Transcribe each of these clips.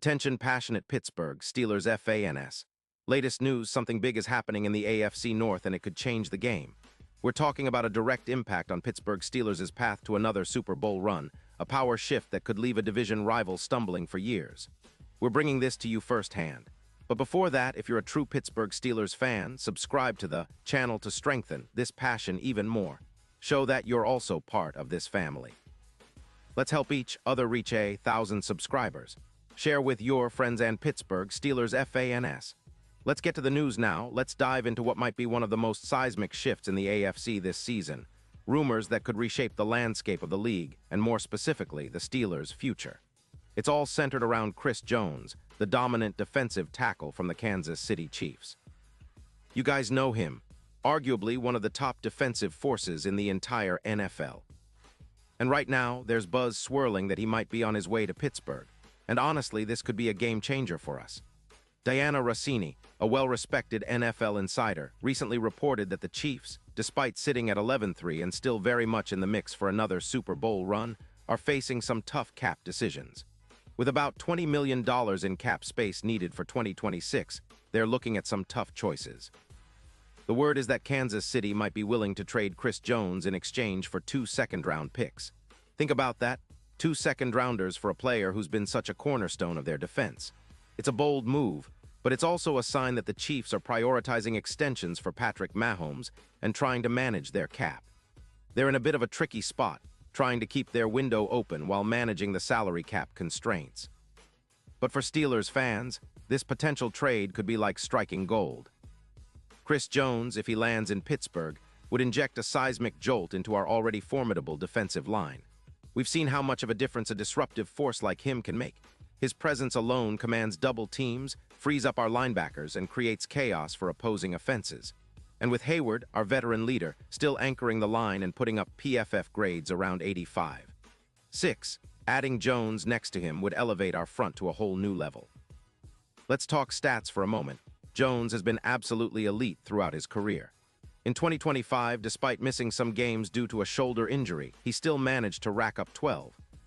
Attention passionate Pittsburgh Steelers fans. Latest news, something big is happening in the AFC North and it could change the game. We're talking about a direct impact on Pittsburgh Steelers' path to another Super Bowl run, a power shift that could leave a division rival stumbling for years. We're bringing this to you firsthand. But before that, if you're a true Pittsburgh Steelers fan, subscribe to the channel to strengthen this passion even more. Show that you're also part of this family. Let's help each other reach 1,000 subscribers. Share with your friends and Pittsburgh Steelers fans. Let's get to the news now. Let's dive into what might be one of the most seismic shifts in the AFC this season. Rumors that could reshape the landscape of the league, and more specifically, the Steelers' future. It's all centered around Chris Jones, the dominant defensive tackle from the Kansas City Chiefs. You guys know him, arguably one of the top defensive forces in the entire NFL. And right now, there's buzz swirling that he might be on his way to Pittsburgh. And honestly, this could be a game changer for us. Diana Rossini, a well-respected NFL insider, recently reported that the Chiefs, despite sitting at 11-3 and still very much in the mix for another Super Bowl run, are facing some tough cap decisions. With about $20 million in cap space needed for 2026, they're looking at some tough choices. The word is that Kansas City might be willing to trade Chris Jones in exchange for 2 second-round picks. Think about that, 2 second-rounders for a player who's been such a cornerstone of their defense. It's a bold move, but it's also a sign that the Chiefs are prioritizing extensions for Patrick Mahomes and trying to manage their cap. They're in a bit of a tricky spot, trying to keep their window open while managing the salary cap constraints. But for Steelers fans, this potential trade could be like striking gold. Chris Jones, if he lands in Pittsburgh, would inject a seismic jolt into our already formidable defensive line. We've seen how much of a difference a disruptive force like him can make. His presence alone commands double teams, frees up our linebackers, and creates chaos for opposing offenses. And with Hayward, our veteran leader, still anchoring the line and putting up PFF grades around 85. 6. Adding Jones next to him would elevate our front to a whole new level. Let's talk stats for a moment. Jones has been absolutely elite throughout his career. In 2025, despite missing some games due to a shoulder injury, he still managed to rack up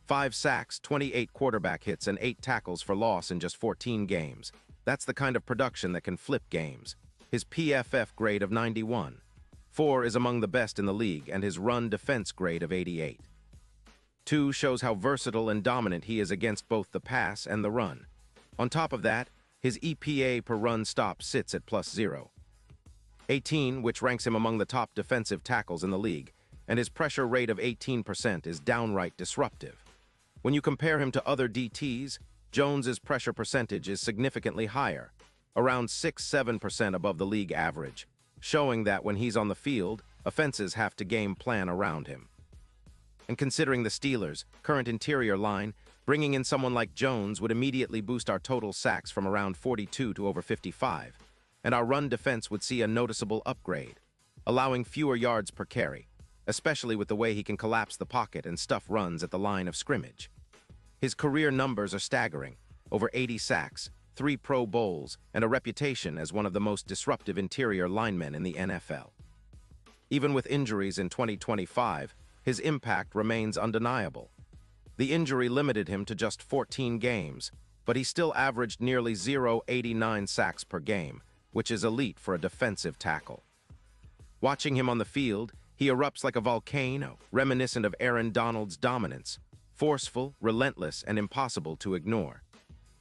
5 sacks, 28 quarterback hits, and 8 tackles for loss in just 14 games. That's the kind of production that can flip games. His PFF grade of 91. 4 is among the best in the league, and his run defense grade of 88. 2 shows how versatile and dominant he is against both the pass and the run. On top of that, his EPA per run stop sits at +0. 18, which ranks him among the top defensive tackles in the league, and his pressure rate of 18% is downright disruptive. When you compare him to other DTs, Jones's pressure percentage is significantly higher, around 6-7% above the league average, showing that when he's on the field, offenses have to game plan around him. And considering the Steelers' current interior line, bringing in someone like Jones would immediately boost our total sacks from around 42 to over 55, and our run defense would see a noticeable upgrade, allowing fewer yards per carry, especially with the way he can collapse the pocket and stuff runs at the line of scrimmage. His career numbers are staggering, over 80 sacks, 3 Pro Bowls, and a reputation as one of the most disruptive interior linemen in the NFL. Even with injuries in 2025, his impact remains undeniable. The injury limited him to just 14 games, but he still averaged nearly 0.89 sacks per game, which is elite for a defensive tackle. Watching him on the field, he erupts like a volcano, reminiscent of Aaron Donald's dominance, forceful, relentless, and impossible to ignore.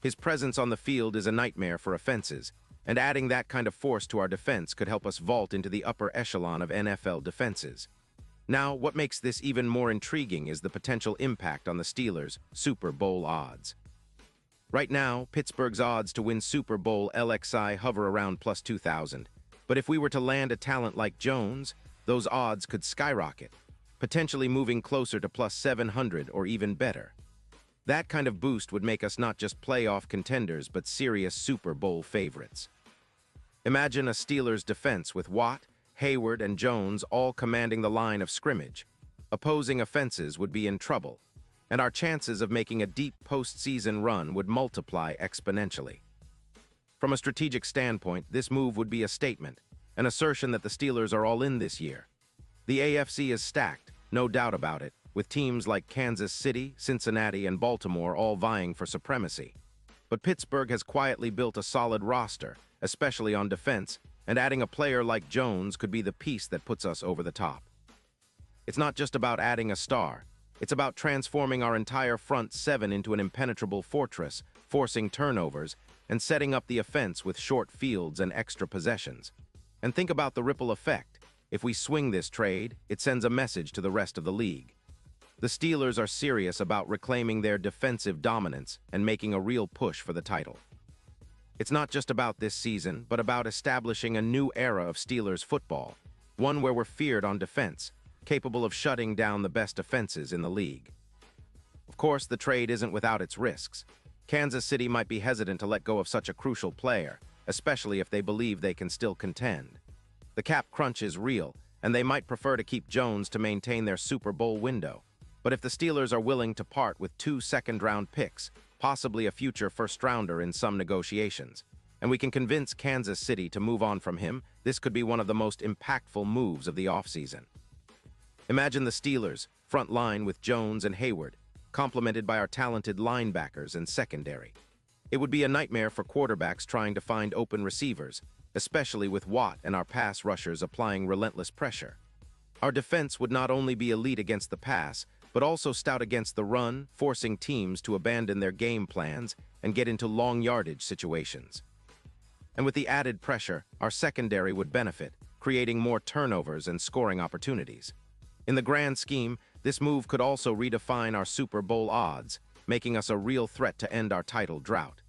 His presence on the field is a nightmare for offenses, and adding that kind of force to our defense could help us vault into the upper echelon of NFL defenses. Now, what makes this even more intriguing is the potential impact on the Steelers' Super Bowl odds. Right now, Pittsburgh's odds to win Super Bowl LXI hover around +2,000, but if we were to land a talent like Jones, those odds could skyrocket, potentially moving closer to +700 or even better. That kind of boost would make us not just playoff contenders but serious Super Bowl favorites. Imagine a Steelers defense with Watt, Hayward, and Jones all commanding the line of scrimmage. Opposing offenses would be in trouble, and our chances of making a deep postseason run would multiply exponentially. From a strategic standpoint, this move would be a statement, an assertion that the Steelers are all in this year. The AFC is stacked, no doubt about it, with teams like Kansas City, Cincinnati, and Baltimore all vying for supremacy. But Pittsburgh has quietly built a solid roster, especially on defense, and adding a player like Jones could be the piece that puts us over the top. It's not just about adding a star. It's about transforming our entire front seven into an impenetrable fortress, forcing turnovers, and setting up the offense with short fields and extra possessions. And think about the ripple effect. If we swing this trade, it sends a message to the rest of the league. The Steelers are serious about reclaiming their defensive dominance and making a real push for the title. It's not just about this season, but about establishing a new era of Steelers football, one where we're feared on defense, capable of shutting down the best offenses in the league. Of course, the trade isn't without its risks. Kansas City might be hesitant to let go of such a crucial player, especially if they believe they can still contend. The cap crunch is real, and they might prefer to keep Jones to maintain their Super Bowl window. But if the Steelers are willing to part with 2 second-round picks, possibly a future first-rounder in some negotiations, and we can convince Kansas City to move on from him, this could be one of the most impactful moves of the offseason. Imagine the Steelers, front line with Jones and Hayward, complemented by our talented linebackers and secondary. It would be a nightmare for quarterbacks trying to find open receivers, especially with Watt and our pass rushers applying relentless pressure. Our defense would not only be elite against the pass, but also stout against the run, forcing teams to abandon their game plans and get into long yardage situations. And with the added pressure, our secondary would benefit, creating more turnovers and scoring opportunities. In the grand scheme, this move could also redefine our Super Bowl odds, making us a real threat to end our title drought.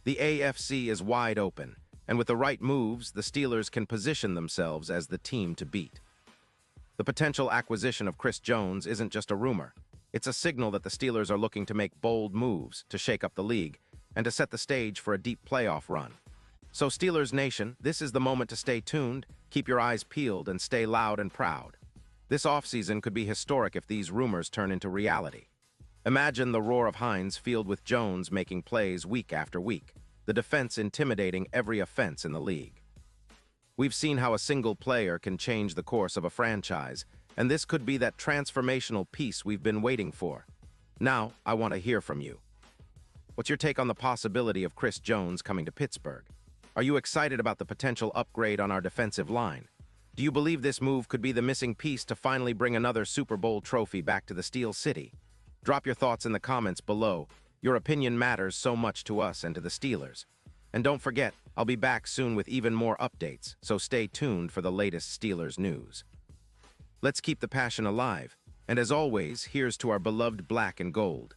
The AFC is wide open, and with the right moves, the Steelers can position themselves as the team to beat. The potential acquisition of Chris Jones isn't just a rumor. It's a signal that the Steelers are looking to make bold moves to shake up the league and to set the stage for a deep playoff run. So Steelers Nation, this is the moment to stay tuned, keep your eyes peeled, and stay loud and proud. This offseason could be historic if these rumors turn into reality. Imagine the roar of Hines filled with Jones making plays week after week, the defense intimidating every offense in the league. We've seen how a single player can change the course of a franchise, and this could be that transformational piece we've been waiting for. Now, I want to hear from you. What's your take on the possibility of Chris Jones coming to Pittsburgh? Are you excited about the potential upgrade on our defensive line? Do you believe this move could be the missing piece to finally bring another Super Bowl trophy back to the Steel City? Drop your thoughts in the comments below. Your opinion matters so much to us and to the Steelers. And don't forget, I'll be back soon with even more updates, so stay tuned for the latest Steelers news. Let's keep the passion alive, and as always, here's to our beloved black and gold.